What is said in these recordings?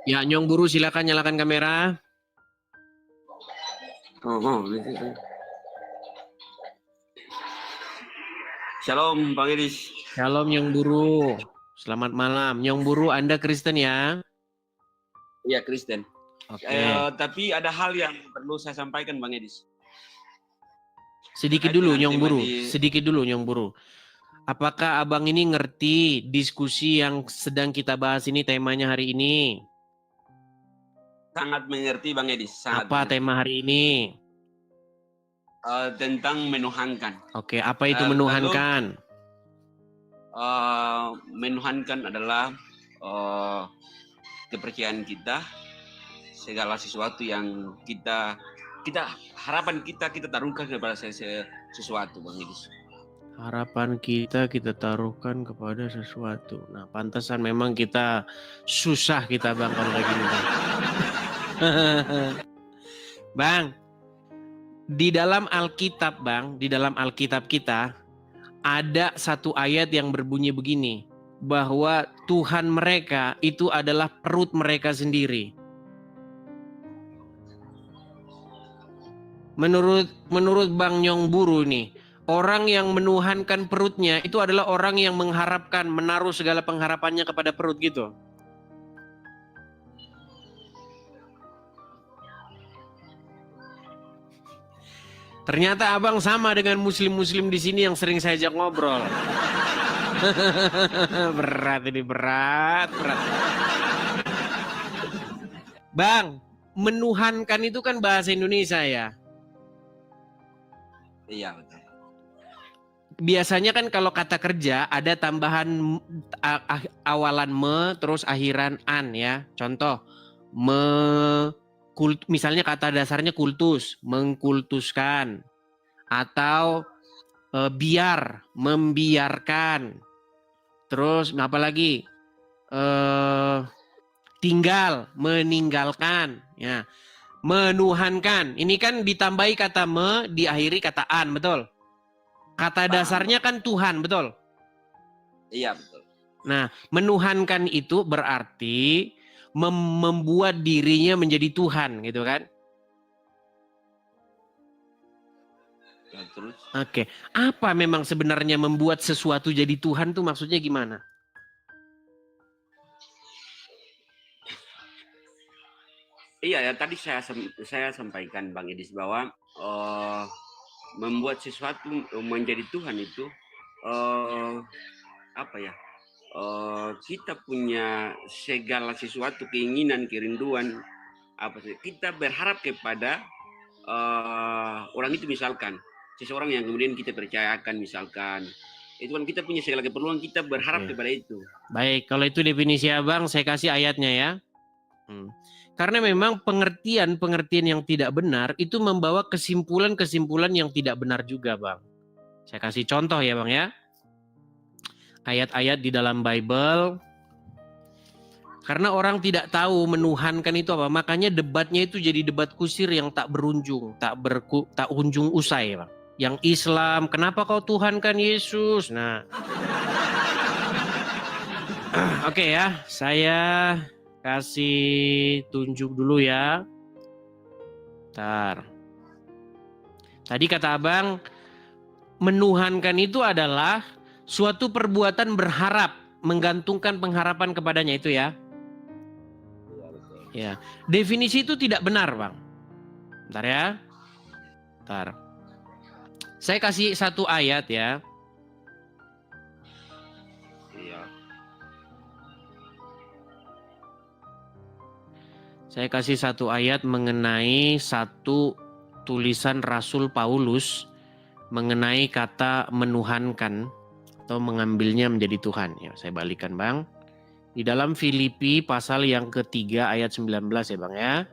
Ya, Nyong Buru silakan nyalakan kamera. Shalom Bang Edis. Shalom Nyong Buru. Selamat malam. Nyong Buru, Anda Kristen ya? Iya, Kristen. Oke. Tapi ada hal yang perlu saya sampaikan Bang Edis. Sedikit dulu Nyong Buru. Sedikit dulu Nyong Buru. Apakah abang ini ngerti diskusi yang sedang kita bahas ini temanya hari ini? Sangat mengerti Bang Edis. Apa tema hari ini? Tentang menuhankan. Oke, apa itu menuhankan? Menuhankan adalah kepercayaan kita, segala sesuatu yang kita harapan kita taruhkan kepada sesuatu Bang Edis. Harapan kita taruhkan kepada sesuatu. Nah, pantasan memang kita susah kita Bang kalau kayak gini Bang. Bang, di dalam Alkitab Bang, di dalam Alkitab kita ada satu ayat yang berbunyi begini, bahwa Tuhan mereka itu adalah perut mereka sendiri. Menurut Bang Nyong Buru nih, orang yang menuhankan perutnya itu adalah orang yang mengharapkan, menaruh segala pengharapannya kepada perut gitu. Ternyata abang sama dengan muslim-muslim di sini yang sering saya ajak ngobrol. Berat ini, berat. Bang, menuhankan itu kan bahasa Indonesia ya? Iya, betul. Biasanya kan kalau kata kerja ada tambahan awalan me terus akhiran an ya. Contoh, misalnya kata dasarnya kultus, mengkultuskan, atau biar, membiarkan. Terus apa lagi? Tinggal, meninggalkan. Ya, menuhankan. Ini kan ditambahi kata me, diakhiri kata an, betul? Kata dasarnya kan Tuhan, betul? Iya, betul. Nah, menuhankan itu berarti membuat dirinya menjadi Tuhan, gitu kan? Ya, terus? Oke, apa memang sebenarnya membuat sesuatu jadi Tuhan tuh maksudnya gimana? Iya ya, tadi saya sampaikan Bang Edis bahwa membuat sesuatu menjadi Tuhan itu apa ya? Kita punya segala sesuatu, keinginan, kerinduan, apa sih? Kita berharap kepada orang itu, misalkan seseorang yang kemudian kita percayakan, misalkan itu kan kita punya segala keperluan, kita berharap kepada itu. Baik, kalau itu definisi abang, saya kasih ayatnya ya. Karena memang pengertian yang tidak benar itu membawa kesimpulan yang tidak benar juga Bang. Saya kasih contoh ya Bang ya. Ayat-ayat di dalam Bible. Karena orang tidak tahu menuhankan itu apa. Makanya debatnya itu jadi debat kusir yang tak berujung. Tak ujung usai Bang. Yang Islam, kenapa kau tuhankan Yesus? Nah. Oke ya, saya kasih tunjuk dulu ya. Bentar. Tadi kata abang, menuhankan itu adalah suatu perbuatan berharap, menggantungkan pengharapan kepadanya itu ya. Ya, definisi itu tidak benar bang. Bentar ya. Bentar. Saya kasih satu ayat ya. Saya kasih satu ayat mengenai satu tulisan Rasul Paulus mengenai kata menuhankan atau mengambilnya menjadi Tuhan. Ya, saya balikan bang. Di dalam Filipi pasal yang ketiga ayat 19 ya bang ya.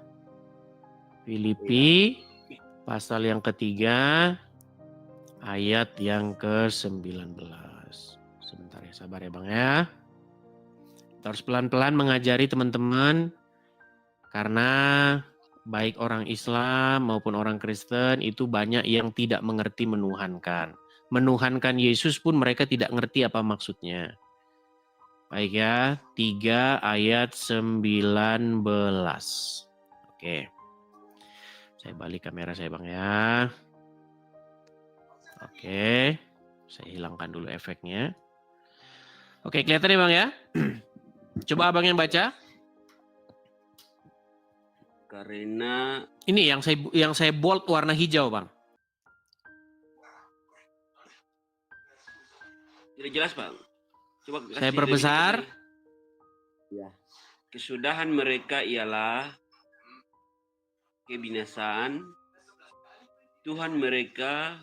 Filipi pasal yang ketiga ayat yang ke-19. Sebentar ya, sabar ya bang ya. Kita harus pelan-pelan mengajari teman-teman. Karena baik orang Islam maupun orang Kristen itu banyak yang tidak mengerti menuhankan. Menuhankan Yesus pun mereka tidak ngerti apa maksudnya. Baik ya, 3 ayat 19. Oke. Saya balik kamera saya Bang ya. Oke. Saya hilangkan dulu efeknya. Oke, kelihatan ya Bang ya? Coba Abang yang baca. Karena Ini yang saya bold warna hijau Bang. tidak jelas Bang. Coba Saya kasih perbesar. lebih kecil. Ya. Kesudahan mereka ialah kebinasaan. Tuhan mereka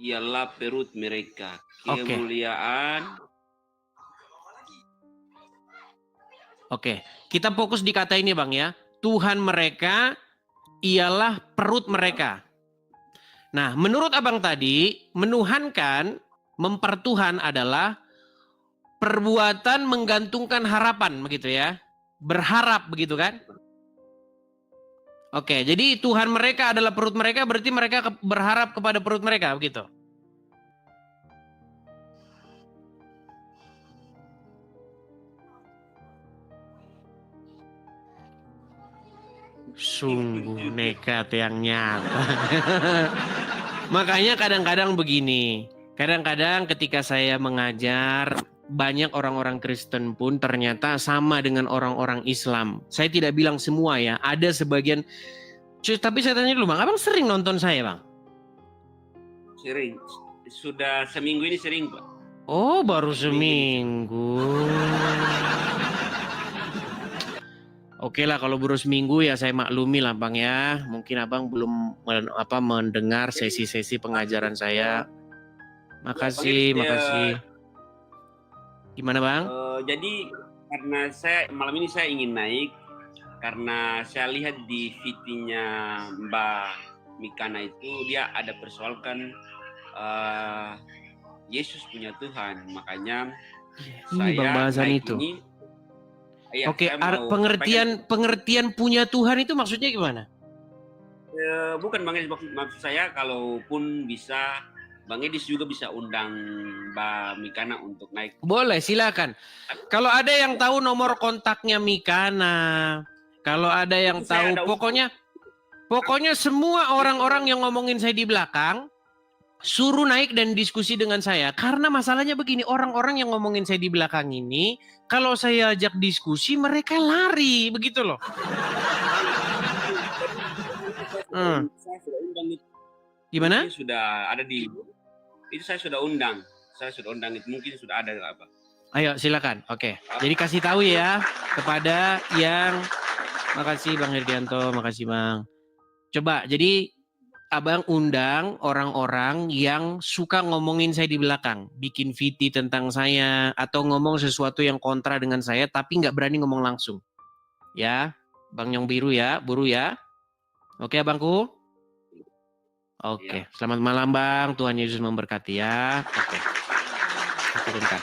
ialah perut mereka. Oke. Kemuliaan. Oke, kita fokus di kata ini Bang ya. Tuhan mereka ialah perut mereka. Nah, menurut Abang tadi, menuhankan, mempertuhan adalah perbuatan menggantungkan harapan begitu ya. Berharap begitu kan? Oke, jadi Tuhan mereka adalah perut mereka, berarti mereka berharap kepada perut mereka begitu. Sungguh nekat yang nyata. Makanya kadang-kadang begini. Kadang-kadang ketika saya mengajar, banyak orang-orang Kristen pun ternyata sama dengan orang-orang Islam. Saya tidak bilang semua ya. Ada sebagian. Tapi saya tanya dulu Bang, Abang sering nonton saya Bang? Sering. Sudah seminggu ini sering Pak. Oh baru seminggu. Oke lah kalau baru seminggu ya saya maklumi lah Bang ya. Mungkin Abang belum mendengar sesi-sesi pengajaran saya. Makasih. Gimana Bang? Jadi karena malam ini saya ingin naik karena saya lihat di VT-nya Mbak Mikana itu dia ada persoalkan Yesus punya Tuhan, makanya ini Bang bahasan itu. Ya, oke, pengertian punya Tuhan itu maksudnya gimana? Bukan Bang Edis, maksud saya kalaupun bisa Bang Edis juga bisa undang Mbak Mikana untuk naik. Boleh, silakan. Kalau ada yang tahu nomor kontaknya Mikana, kalau ada yang tahu, pokoknya semua orang-orang yang ngomongin saya di belakang, suruh naik dan diskusi dengan saya. Karena masalahnya begini, orang-orang yang ngomongin saya di belakang ini, kalau saya ajak diskusi, mereka lari, begitu loh. Saya sudah undang itu. Gimana? Mungkin sudah ada di itu saya sudah undang itu mungkin sudah ada apa. Ayo silakan. Oke. Jadi kasih tahu ya kepada yang makasih Bang Herdianto, makasih Bang. Coba jadi Abang undang orang-orang yang suka ngomongin saya di belakang, bikin VT tentang saya atau ngomong sesuatu yang kontra dengan saya tapi nggak berani ngomong langsung. Ya, Bang Nyong Biru ya, buru ya. Oke Abangku? Oke, selamat malam Bang, Tuhan Yesus memberkati ya. Oke, turunkan.